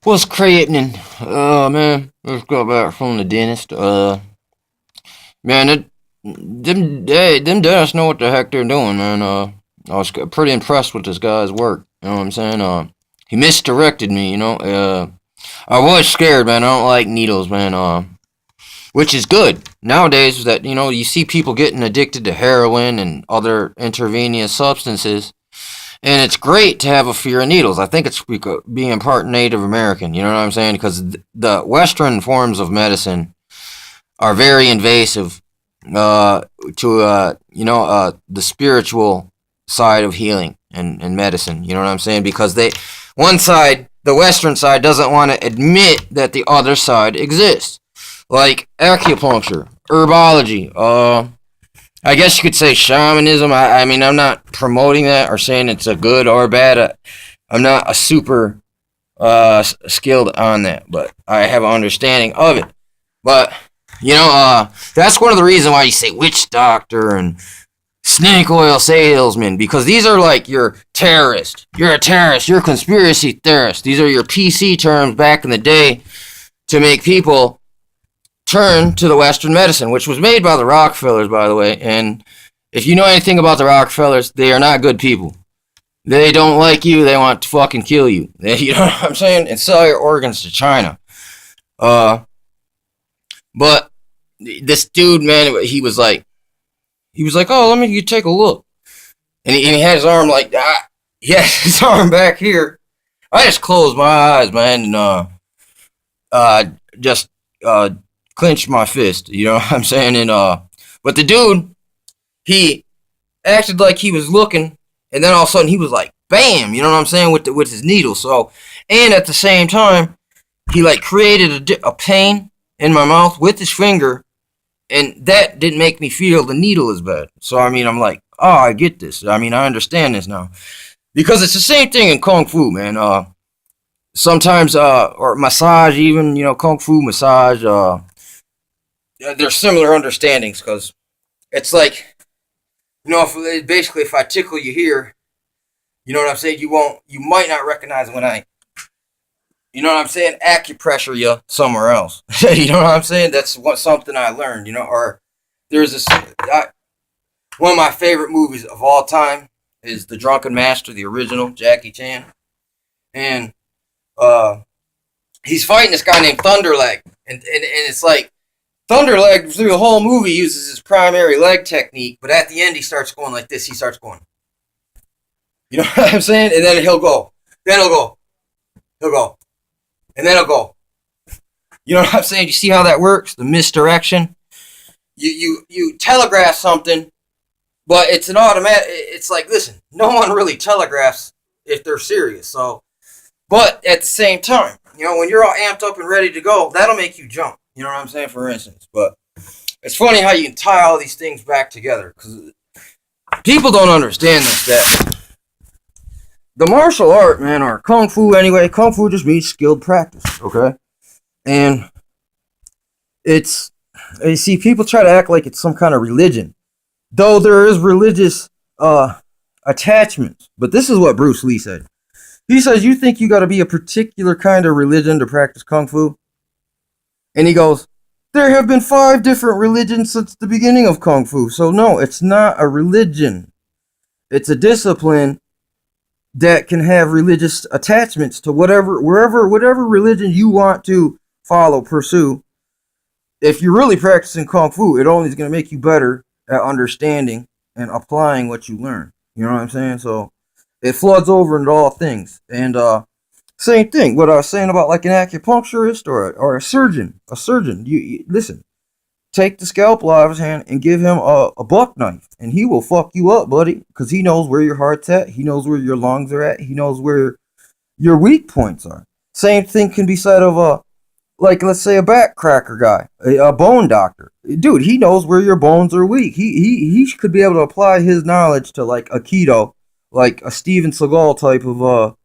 What's creating? Man, just got back from the dentist. Man, them dentists know what the heck they're doing, man. I was pretty impressed with this guy's work. You know what I'm saying? He misdirected me. I was scared, man. I don't like needles, man. Which is good nowadays. That you see people getting addicted to heroin and other intravenous substances. And it's great to have a fear of needles. I think it's being part Native American. You know what I'm saying? Because the Western forms of medicine are very invasive to the spiritual side of healing and medicine. You know what I'm saying? Because one side, the Western side, doesn't want to admit that the other side exists, like acupuncture, herbology, I guess you could say shamanism. I mean, I'm not promoting that or saying it's a good or bad. I'm not a super skilled on that, but I have an understanding of it. But that's one of the reasons why you say witch doctor and snake oil salesman, because these are like your terrorist. You're a terrorist. You're a conspiracy theorist. These are your PC terms back in the day to make people turn to the Western medicine, which was made by the Rockefellers, by the way. And if you know anything about the Rockefellers, they are not good people. They don't like you. They want to fucking kill you. You know what I'm saying? And sell your organs to China. But this dude, man, he was like, oh, let me you take a look. And he had his arm like, yeah, his arm back here. I just closed my eyes, man, and just clenched my fist. You know what I'm saying? And but the dude, he acted like he was looking, and then all of a sudden he was like, bam! You know what I'm saying, with his needle. So, and at the same time, he like created a pain in my mouth with his finger, and that didn't make me feel the needle as bad. So I mean, I'm like, oh, I get this. I mean, I understand this now because it's the same thing in kung fu, man. Sometimes or massage, even kung fu massage. There's similar understandings because it's like if I tickle you here, you know what I'm saying. You might not recognize when I, you know what I'm saying, acupressure you somewhere else. You know what I'm saying. That's something I learned. Or there's one of my favorite movies of all time is The Drunken Master, the original Jackie Chan, and he's fighting this guy named Thunderleg, and it's like Thunderleg through the whole movie uses his primary leg technique, but at the end he starts going like this. He starts going, you know what I'm saying? And then he'll go, he'll go, and then he'll go. You know what I'm saying? You see how that works? The misdirection. You telegraph something, but it's an automatic. It's like, listen, no one really telegraphs if they're serious. So, but at the same time, when you're all amped up and ready to go, that'll make you jump. You know what I'm saying? For instance, but it's funny how you can tie all these things back together because people don't understand this. That the martial art, man, or kung fu anyway. Kung fu just means skilled practice. Okay, and it's you see people try to act like it's some kind of religion, though there is religious attachments. But this is what Bruce Lee said. He says, "You think you got to be a particular kind of religion to practice kung fu?" And he goes, there have been 5 different religions since the beginning of Kung Fu. So no, it's not a religion. It's a discipline that can have religious attachments to whatever religion you want to follow, pursue. If you're really practicing Kung Fu, it only is going to make you better at understanding and applying what you learn. You know what I'm saying? So it floods over into all things. And same thing. What I was saying about like an acupuncturist or a surgeon. A surgeon. You listen. Take the scalpel out of his hand and give him a buck knife, and he will fuck you up, buddy, because he knows where your heart's at. He knows where your lungs are at. He knows where your weak points are. Same thing can be said of like let's say a back cracker guy, a bone doctor. Dude, he knows where your bones are weak. He could be able to apply his knowledge to like a keto, like a Steven Seagal type of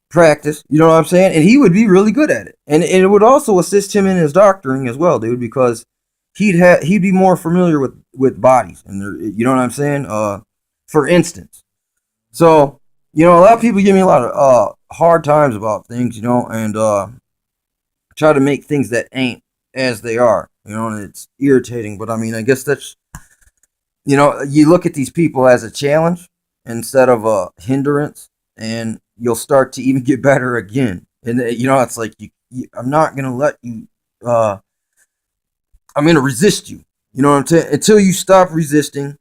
practice, you know what I'm saying? And he would be really good at it. And it would also assist him in his doctoring as well, dude, because he'd be more familiar with bodies and you know what I'm saying? For instance. So You know, a lot of people give me a lot of hard times about things, you know, and try to make things that ain't as they are, you know, and it's irritating. But I mean, I guess that's, you know, you look at these people as a challenge instead of a hindrance, and you'll start to even get better again. And you know, it's like I'm not gonna let you. I'm gonna resist you. You know what I'm saying? Until you stop resisting,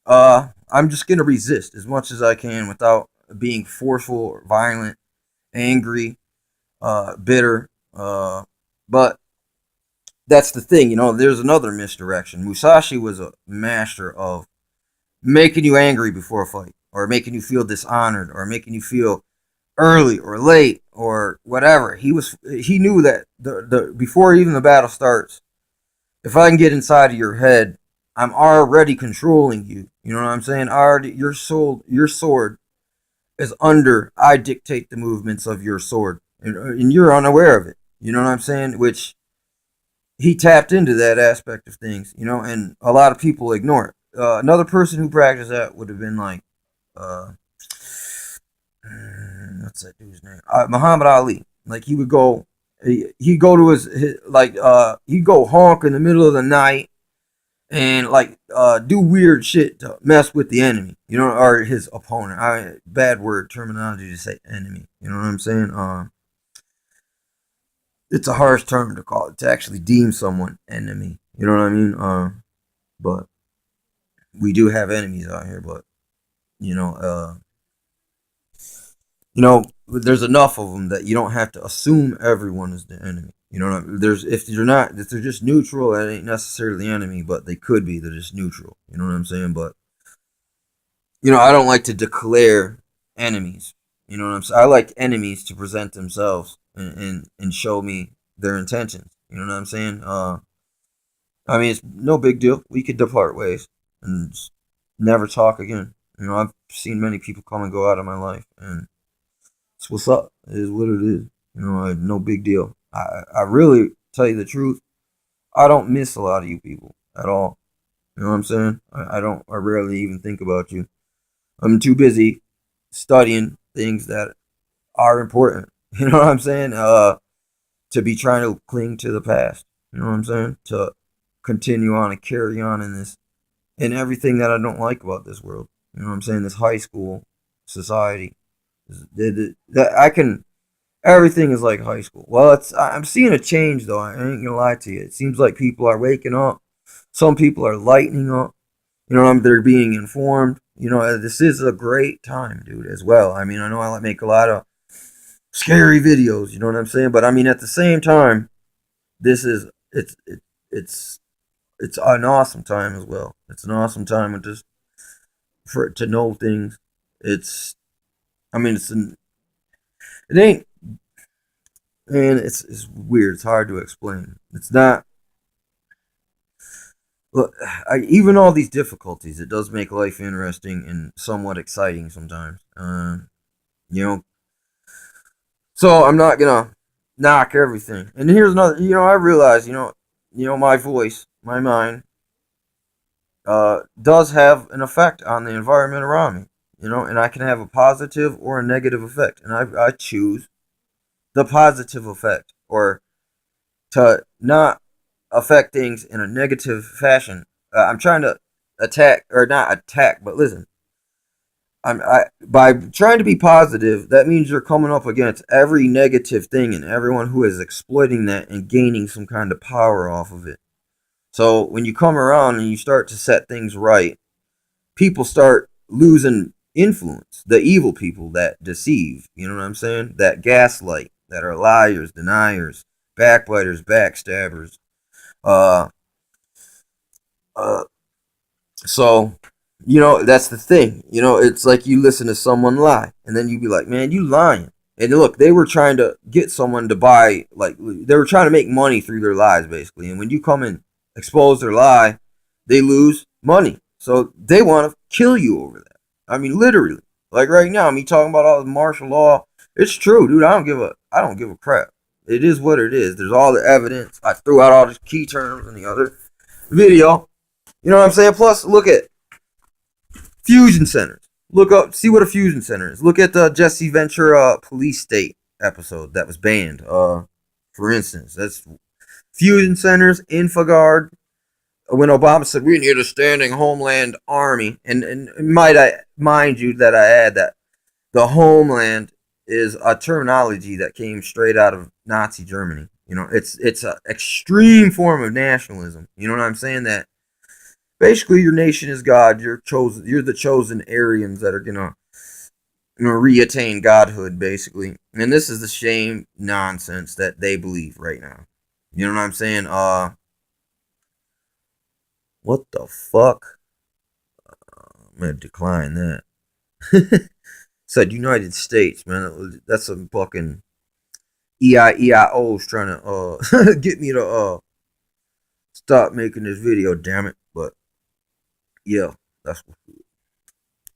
I'm just gonna resist as much as I can without being forceful or violent, angry, bitter. But that's the thing, you know. There's another misdirection. Musashi was a master of making you angry before a fight, or making you feel dishonored, or making you feel early or late or whatever. He knew that the before even the battle starts, if I can get inside of your head, I'm already controlling you. You know what I'm saying? Already your sword is under. I dictate the movements of your sword, and you're unaware of it. You know what I'm saying? Which he tapped into that aspect of things, you know, and a lot of people ignore it. Another person who practiced that would have been like, uh, what's that dude's name? Muhammad Ali. Like he would go, he'd go to his like, he'd go honk in the middle of the night and like do weird shit to mess with the enemy, you know, or his opponent. Bad word terminology to say enemy. You know what I'm saying? It's a harsh term to call it, to actually deem someone enemy. You know what I mean? But we do have enemies out here. But you know, there's enough of them that you don't have to assume everyone is the enemy. You know, what I mean? If they're just neutral, that ain't necessarily the enemy, but they could be. They're just neutral. You know what I'm saying? But you know, I don't like to declare enemies. You know what I'm saying? I like enemies to present themselves and show me their intentions. You know what I'm saying? I mean, it's no big deal. We could depart ways and just never talk again. You know, I've seen many people come and go out of my life, and it's what's up. It is what it is. You know, no big deal. I really tell you the truth. I don't miss a lot of you people at all. You know what I'm saying? I don't. I rarely even think about you. I'm too busy studying things that are important. You know what I'm saying? To be trying to cling to the past. You know what I'm saying? To continue on and carry on in this, and everything that I don't like about this world. You know what I'm saying? This high school society. That I can. Everything is like high school. Well, I'm seeing a change though. I ain't gonna lie to you. It seems like people are waking up. Some people are lightening up. You know, they're being informed. You know, this is a great time, dude, as well. I mean, I know I make a lot of scary videos, you know what I'm saying? But I mean, at the same time, this is it's it's an awesome time as well. It's an awesome time with just for to know things. It's I mean, it ain't, and it's weird. It's hard to explain. It's not. Look, even all these difficulties, it does make life interesting and somewhat exciting sometimes. You know, so I'm not gonna knock everything. And here's another. You know, I realize. My voice, my mind, does have an effect on the environment around me. You know, and I can have a positive or a negative effect, and I choose the positive effect, or to not affect things in a negative fashion. I'm trying to attack, or not attack, but listen. By trying to be positive, that means you're coming up against every negative thing and everyone who is exploiting that and gaining some kind of power off of it. So when you come around and you start to set things right, people start losing influence. The evil people that deceive, you know what I'm saying? That gaslight, that are liars, deniers, backbiters, backstabbers. Uh, uh, so, that's the thing. It's like you listen to someone lie, and then you be like, man, you lying. And look, they were trying to get someone to buy, like, they were trying to make money through their lies, basically. And when you come and expose their lie, they lose money. So they want to kill you over that. I mean, literally. Like right now, me talking about all the martial law. It's true, dude. I don't give a crap. It is what it is. There's all the evidence. I threw out all the key terms in the other video. You know what I'm saying? Plus, look at fusion centers. Look up, see what a fusion center is. Look at the Jesse Ventura police state episode that was banned. For instance, that's fusion centers, Infogard. When Obama said we need a standing homeland army, and might I mind you that I add that the homeland is a terminology that came straight out of Nazi Germany. You know, it's an extreme form of nationalism. You know what I'm saying? That basically your nation is God. You're chosen. You're the chosen Aryans that are gonna reattain godhood, basically. And this is the shame nonsense that they believe right now. You know what I'm saying? What the fuck? I'm gonna decline that. Said United States, man. That's some fucking EIEIO's trying to get me to stop making this video, damn it. But yeah, that's what